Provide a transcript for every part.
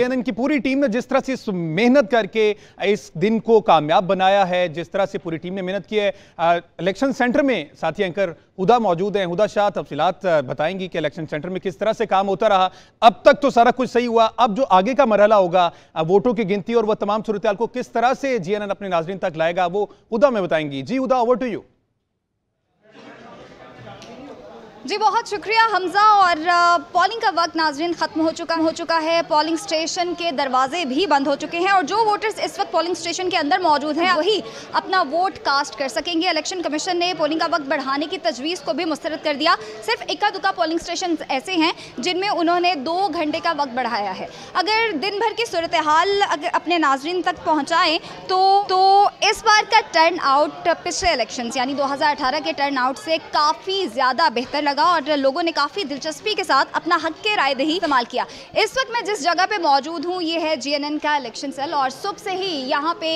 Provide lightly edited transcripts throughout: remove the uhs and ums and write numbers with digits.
जेएनएन की पूरी टीम ने जिस तरह से मेहनत करके इस दिन को कामयाब बनाया है, जिस तरह से पूरी टीम ने मेहनत की है। इलेक्शन सेंटर में साथी एंकर हुदा मौजूद हैं। हुदा शाह तफसीलात बताएंगी कि इलेक्शन सेंटर में किस तरह से काम होता रहा। अब तक तो सारा कुछ सही हुआ, अब जो आगे का मरहला होगा वोटों की गिनती और वह तमाम सूरत को किस तरह से जेएनएन अपने नाजरीन तक लाएगा, वो हुदा में बताएंगी। जी हुदा, ओवर टू यू। जी बहुत शुक्रिया हमजा। और पोलिंग का वक्त नाजरीन ख़त्म हो चुका है। पोलिंग स्टेशन के दरवाजे भी बंद हो चुके हैं और जो वोटर्स इस वक्त पोलिंग स्टेशन के अंदर मौजूद हैं वही अपना वोट कास्ट कर सकेंगे। इलेक्शन कमीशन ने पोलिंग का वक्त बढ़ाने की तजवीज़ को भी मुस्तरद कर दिया। सिर्फ इक्का दुक्का पोलिंग स्टेशन ऐसे हैं जिनमें उन्होंने 2 घंटे का वक्त बढ़ाया है। अगर दिन भर की सूरत हाल अगर अपने नाजरीन तक पहुँचाएँ तो इस बार का टर्न आउट पिछले इलेक्शन यानी 2018 के टर्न आउट से काफ़ी ज़्यादा बेहतर लगा और लोगों ने काफ़ी दिलचस्पी के साथ अपना हक के राय दही इस्तेमाल किया। इस वक्त मैं जिस जगह पे मौजूद हूँ ये है जेएनएन का इलेक्शन सेल और सुबह से ही यहाँ पे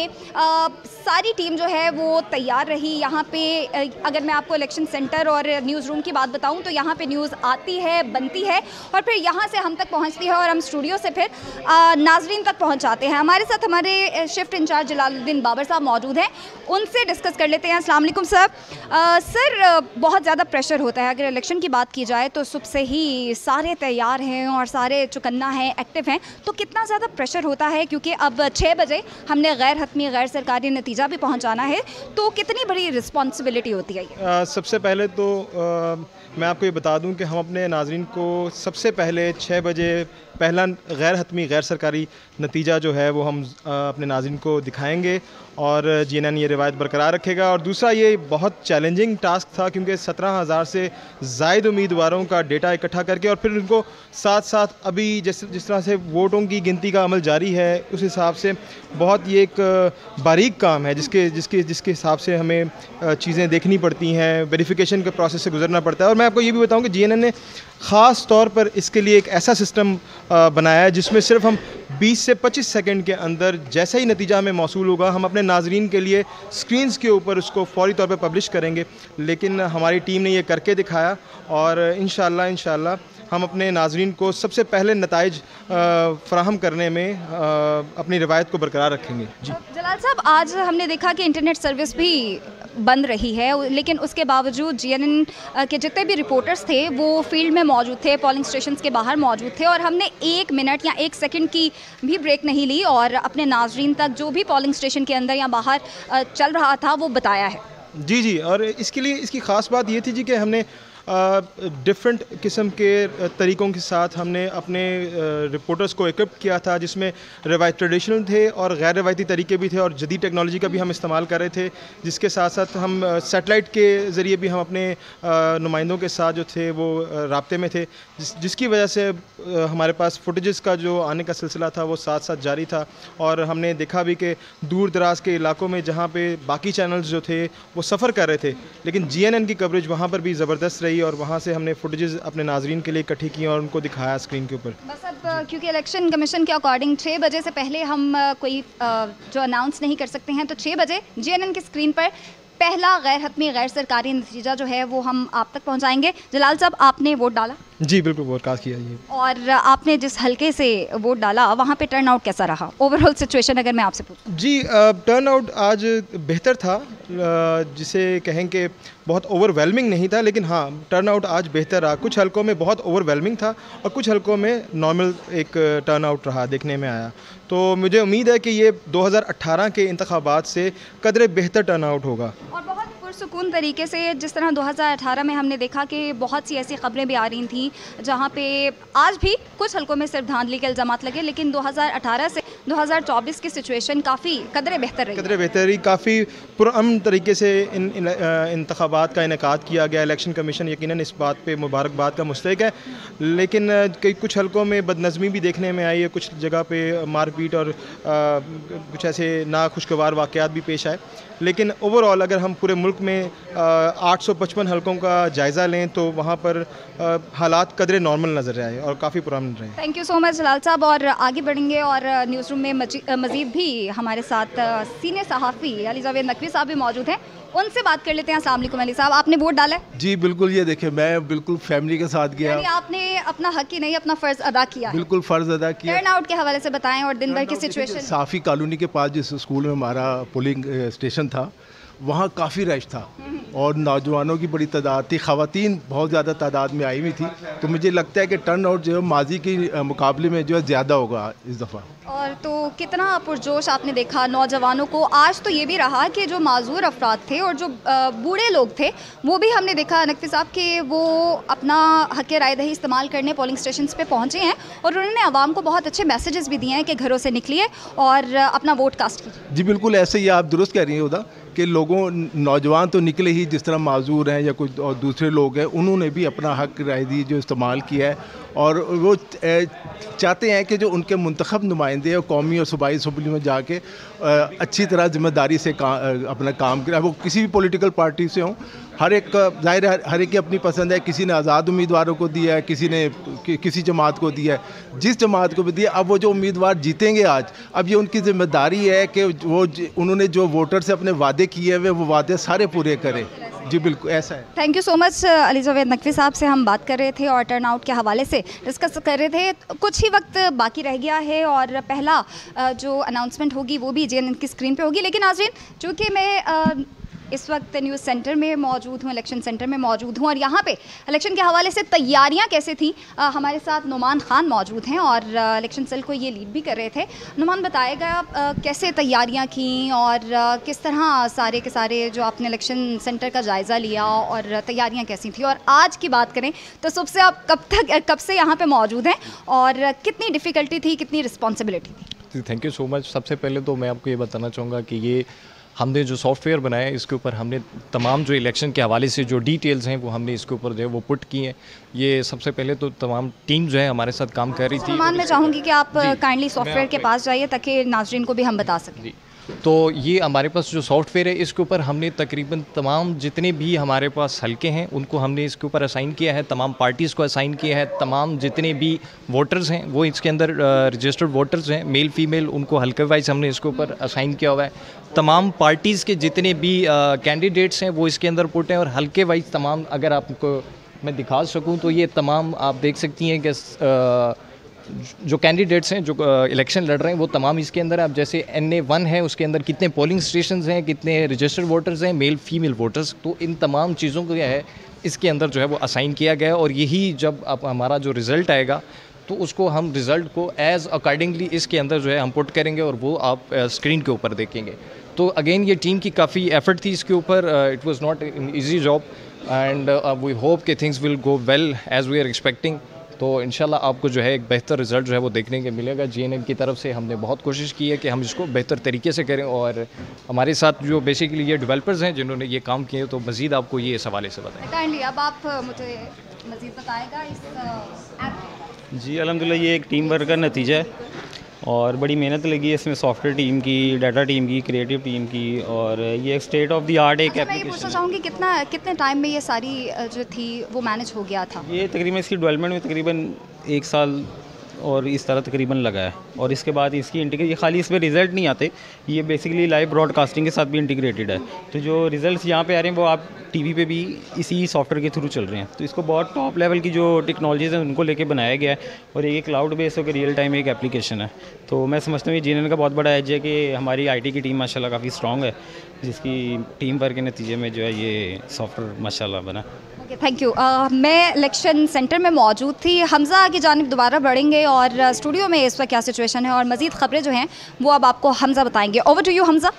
सारी टीम जो है वो तैयार रही। यहाँ पे अगर मैं आपको इलेक्शन सेंटर और न्यूज़ रूम की बात बताऊँ तो यहाँ पे न्यूज़ आती है, बनती है और फिर यहाँ से हम तक पहुँचती है और हम स्टूडियो से फिर नाजरीन तक पहुँचाते हैं। हमारे साथ हमारे शिफ्ट इंचार्ज जलालुद्दीन बाबर साहब मौजूद हैं, उनसे डिस्कस कर लेते हैं। अस्सलाम वालेकुम सर। सर बहुत ज़्यादा प्रेशर होता है अगर इलेक्शन की बात की जाए तो सुबह से ही सारे तैयार हैं और सारे चुकन्ना हैं, एक्टिव हैं, तो कितना ज़्यादा प्रेशर होता है क्योंकि अब 6 बजे हमने गैर हतमी गैर सरकारी नतीजा भी पहुंचाना है, तो कितनी बड़ी रिस्पॉन्सिबिलिटी होती है? सबसे पहले तो मैं आपको ये बता दूं कि हम अपने नाजरीन को सबसे पहले 6 बजे पहला गैर हतमी गैर सरकारी नतीजा जो है वो हम अपने नाज़रीन को दिखाएंगे और जेएनएन ये रिवायत बरकरार रखेगा। और दूसरा ये बहुत चैलेंजिंग टास्क था क्योंकि 17,000 से ज़ायद उम्मीदवारों का डेटा इकट्ठा करके और फिर उनको साथ साथ अभी जिस तरह से वोटों की गिनती का अमल जारी है उस हिसाब से बहुत ये एक बारीक काम है जिसके हिसाब से हमें चीज़ें देखनी पड़ती हैं, वेरिफिकेशन के प्रोसेस से गुजरना पड़ता है। और मैं आपको ये भी बताऊँ कि जेएनएन ने ख़ास तौर पर इसके लिए एक ऐसा सिस्टम बनाया है जिसमें सिर्फ हम 20 से 25 सेकंड के अंदर जैसे ही नतीजा हमें मौसूल होगा हम अपने नाजरीन के लिए स्क्रीन्स के ऊपर उसको फौरी तौर पर पब्लिश करेंगे। लेकिन हमारी टीम ने ये करके दिखाया और इंशाल्लाह हम अपने नाजरीन को सबसे पहले नताइज फ़राहम करने में अपनी रिवायत को बरकरार रखेंगे। जी जलाल साहब, आज हमने देखा कि इंटरनेट सर्विस भी बंद रही है लेकिन उसके बावजूद जेएनएन के जितने भी रिपोर्टर्स थे वो फील्ड में मौजूद थे, पोलिंग स्टेशंस के बाहर मौजूद थे और हमने 1 मिनट या 1 सेकंड की भी ब्रेक नहीं ली और अपने नाजरीन तक जो भी पोलिंग स्टेशन के अंदर या बाहर चल रहा था वो बताया है। जी और इसके लिए इसकी ख़ास बात ये थी जी कि हमने डिफरेंट किस्म के तरीक़ों के साथ हमने अपने रिपोर्टर्स को इक्विप किया था जिसमें रवायती ट्रेडिशनल थे और गैर रवायती तरीके भी थे और जदीद टेक्नोलॉजी का भी हम इस्तेमाल कर रहे थे, जिसके साथ साथ हम सैटेलाइट के ज़रिए भी हम अपने नुमाइंदों के साथ जो थे वो राब्ते में थे, जिसकी वजह से हमारे पास फुटेजेस का जो आने का सिलसिला था वो साथ साथ जारी था। और हमने देखा भी कि दूर दराज के इलाकों में जहाँ पे बाकी चैनल्स जो थे वो सफ़र कर रहे थे लेकिन जेएनएन की कवरेज वहाँ पर भी ज़बरदस्त रही और वहाँ से हमने फुटेजेस अपने नाजरीन के लिए इकट्ठी की और उनको दिखाया स्क्रीन के ऊपर। बस अब क्योंकि इलेक्शन कमीशन के अकॉर्डिंग 6 बजे से पहले हम कोई जो अनाउंस नहीं कर सकते हैं, तो 6 बजे जेएनएन की स्क्रीन पर पहला गैर हतमी गैर सरकारी नतीजा जो है वो हम आप तक पहुँचाएंगे। जलाल साहब, आपने वोट डाला? जी बिल्कुल, वोट कास्ट किया जी। और आपने जिस हल्के से वोट डाला वहाँ पे टर्न आउट कैसा रहा? ओवरऑल सिचुएशन अगर मैं आपसे पूछूं। जी टर्न आउट आज बेहतर था, जिसे कहें कि बहुत ओवरवेलमिंग नहीं था लेकिन हाँ टर्न आउट आज बेहतर रहा। कुछ हलकों में बहुत ओवरवेलमिंग था और कुछ हलकों में नॉर्मल एक टर्न आउट रहा, देखने में आया। तो मुझे उम्मीद है कि ये 2018 के इंतखाबात से कदरे बेहतर टर्न आउट होगा और बहुत पुरसुकून तरीके से, जिस तरह 2018 में हमने देखा कि बहुत सी ऐसी खबरें भी आ रही थी जहाँ पे आज भी कुछ हलकों में सिर्फ धांधली के इल्ज़ामात लगे, लेकिन 2018 से 2024 की सिचुएशन काफ़ी कदरे बेहतर रही, काफ़ी पुरअमन तरीके से इन इंतखाबात का इनेकाद किया गया। इलेक्शन कमीशन यकीनन इस बात पे मुबारकबाद का मुस्तहिक है, लेकिन कई कुछ हलकों में बदनज़मी भी देखने में आई है, कुछ जगह पे मारपीट और कुछ ऐसे नाखुशगवार वाक़यात भी पेश आए। लेकिन ओवरऑल अगर हम पूरे मुल्क में 855 हलकों का जायज़ा लें तो वहाँ पर हालात कदरे नॉर्मल नज़र आए और काफ़ी पुराने रहे। थैंक यू सो मच लाल साहब, और आगे बढ़ेंगे और न्यूज़ रूम में मज़ीद भी हमारे साथ सीनियर सहाफ़ी अली जावेद नकवी साहब भी मौजूद हैं, उनसे बात कर लेते हैं। अस्सलाम वालेकुम अली साहब, आपने वोट डाला है? जी बिल्कुल, ये देखिए मैं बिल्कुल फैमिली के साथ गया। यानी आपने अपना हक ही नहीं अपना फ़र्ज़ अदा किया? बिल्कुल फ़र्ज़ अदा किया। टर्न आउट के हवाले से बताएं और दिन भर की सिचुएशन। साफ़ी कॉलोनी के पास जिस स्कूल में हमारा पोलिंग स्टेशन था वहाँ काफ़ी रश था और नौजवानों की बड़ी तादाद थी, ख़वातीन बहुत ज़्यादा तादाद में आई हुई थी। तो मुझे लगता है कि टर्न आउट जो है माजी के मुकाबले में जो है ज़्यादा होगा इस दफ़ा। और तो कितना पुरजोश आपने देखा नौजवानों को। आज तो ये भी रहा कि जो माजूर अफराद थे और जो बूढ़े लोग थे वो भी हमने देखा नकवी साहब कि वो अपना हक़ राय दही इस्तेमाल करने पोलिंग स्टेशन पे पहुँचे हैं और उन्होंने आवाम को बहुत अच्छे मैसेजेस भी दिए हैं कि घरों से निकलिए और अपना वोट कास्ट कीजिए। जी बिल्कुल, ऐसे ही आप दुरुस्त कह रही हैं उदा कि लोगों नौजवान तो निकले ही, जिस तरह माजूर हैं या कुछ और दूसरे लोग हैं उन्होंने भी अपना हक़ राय दी जो इस्तेमाल किया है और वो चाहते हैं कि जो उनके मुंतखब नुमाइंदे हैं कौमी और सूबाई असम्बली में जाके अच्छी तरह ज़िम्मेदारी से अपना काम करें। वो किसी भी पॉलिटिकल पार्टी से हों, हर एक ज़ाहिर है हर एक की अपनी पसंद है। किसी ने आज़ाद उम्मीदवारों को दिया है, किसी ने किसी जमात को दिया है, जिस जमात को भी दिया। अब वो जो उम्मीदवार जीतेंगे आज, अब ये उनकी ज़िम्मेदारी है कि वो उन्होंने जो वोटर से अपने वादे किए हुए वो वादे सारे पूरे करें। जी बिल्कुल ऐसा है। Thank you so much Ali Javed Naqvi साहब से हम बात कर रहे थे और टर्न आउट के हवाले से डिस्कस कर रहे थे। कुछ ही वक्त बाकी रह गया है और पहला जो अनाउंसमेंट होगी वो भी JNN की स्क्रीन पे होगी। लेकिन नाज़रीन, चूँकि मैं इस वक्त न्यूज़ सेंटर में मौजूद हूँ, इलेक्शन सेंटर में मौजूद हूँ और यहाँ पे इलेक्शन के हवाले से तैयारियाँ कैसे थी, हमारे साथ नुमान खान मौजूद हैं और इलेक्शन सेल को ये लीड भी कर रहे थे। नुमान, बताएगा कैसे तैयारियाँ की और किस तरह सारे के सारे जो आपने इलेक्शन सेंटर का जायज़ा लिया और तैयारियाँ कैसी थी। और आज की बात करें तो सुबह से आप कब से यहाँ पर मौजूद हैं और कितनी डिफ़िकल्टी थी, कितनी रिस्पॉन्सिबिलिटी थी? Thank you so much. सबसे पहले तो मैं आपको ये बताना चाहूँगा कि ये हमने जो सॉफ्टवेयर बनाया है इसके ऊपर हमने तमाम जो इलेक्शन के हवाले से जो डिटेल्स हैं वो हमने इसके ऊपर जो है वो पुट की हैं। ये सबसे पहले तो तमाम टीम जो है हमारे साथ काम कर रही थी। मैं चाहूँगी कि आप काइंडली सॉफ्टवेयर के पास जाइए ताकि नाज़रीन को भी हम बता सकें। तो ये हमारे पास जो सॉफ्टवेयर है इसके ऊपर हमने तकरीबन तमाम जितने भी हमारे पास हलके हैं उनको हमने इसके ऊपर असाइन किया है, तमाम पार्टीज़ को असाइन किया है, तमाम जितने भी वोटर्स हैं वो इसके अंदर रजिस्टर्ड वोटर्स हैं, मेल फीमेल, उनको हल्के वाइज हमने इसके ऊपर असाइन किया हुआ है। तमाम पार्टीज़ के जितने भी कैंडिडेट्स हैं वो इसके अंदर पुट हैं और हल्के वाइज तमाम, अगर आपको मैं दिखा सकूँ तो ये तमाम आप देख सकती हैं कि जो कैंडिडेट्स हैं जो इलेक्शन लड़ रहे हैं वो तमाम इसके अंदर है। अब जैसे NA1 है उसके अंदर कितने पोलिंग स्टेशंस हैं, कितने रजिस्टर्ड वोटर्स हैं, मेल फीमेल वोटर्स, तो इन तमाम चीज़ों को क्या है इसके अंदर जो है वो असाइन किया गया है। और यही जब अब हमारा जो रिज़ल्ट आएगा तो उसको हम रिज़ल्ट को एज़ अकॉर्डिंगली इसके अंदर जो है हम पुट करेंगे और वो आप स्क्रीन के ऊपर देखेंगे। तो अगेन ये टीम की काफ़ी एफर्ट थी इसके ऊपर। It was not an easy job and we hope कि things will go well as we are expecting. तो इंशाल्लाह आपको जो है एक बेहतर रिज़ल्ट जो है वो देखने के मिलेगा। JNN की तरफ से हमने बहुत कोशिश की है कि हम इसको बेहतर तरीके से करें और हमारे साथ जो बेसिकली ये डेवलपर्स हैं जिन्होंने ये काम किए, तो मज़ीद आपको ये इस हवाले से बताएं। काइंडली अब आप मुझे मज़ीद बताएगा इस ऐप। जी अल्हम्दुलिल्लाह ये एक टीम वर्क का नतीजा है और बड़ी मेहनत लगी है इसमें, सॉफ्टवेयर टीम की, डाटा टीम की, क्रिएटिव टीम की, और ये एक स्टेट ऑफ द आर्ट एक मैं ये पूछना चाहूँगी कितने टाइम में ये सारी जो थी वो मैनेज हो गया था? ये तकरीबन इसकी डेवलपमेंट में तकरीबन 1 साल और इस तरह तकरीबन लगा है। और इसके बाद इसकी इंटीग्रेट, ये खाली इसमें रिज़ल्ट नहीं आते, ये बेसिकली लाइव ब्रॉडकास्टिंग के साथ भी इंटीग्रेटेड है। तो जो रिज़ल्ट्स यहाँ पे आ रहे हैं वो आप टीवी पे भी इसी सॉफ्टवेयर के थ्रू चल रहे हैं। तो इसको बहुत टॉप लेवल की जो टेक्नोलॉजीज़ हैं उनको लेके बनाया गया है और ये क्लाउड बेस्ड होकर रियल टाइम एक एप्लीकेशन है। तो मैं समझता हूँ JNN का बहुत बड़ा एज है कि हमारी IT की टीम माशाल्लाह काफ़ी स्ट्रॉन्ग है, जिसकी टीम वर्क के नतीजे में जो है ये सॉफ्टवेयर माशाल्लाह बना। Okay, thank you. मैं इलेक्शन सेंटर में मौजूद थी। हमज़ा की जानिब दोबारा बढ़ेंगे और स्टूडियो में इस वक्त क्या सिचुएशन है और मज़ीद ख़बरें जो हैं वो अब आपको हमज़ा बताएंगे। Over to you Hamza.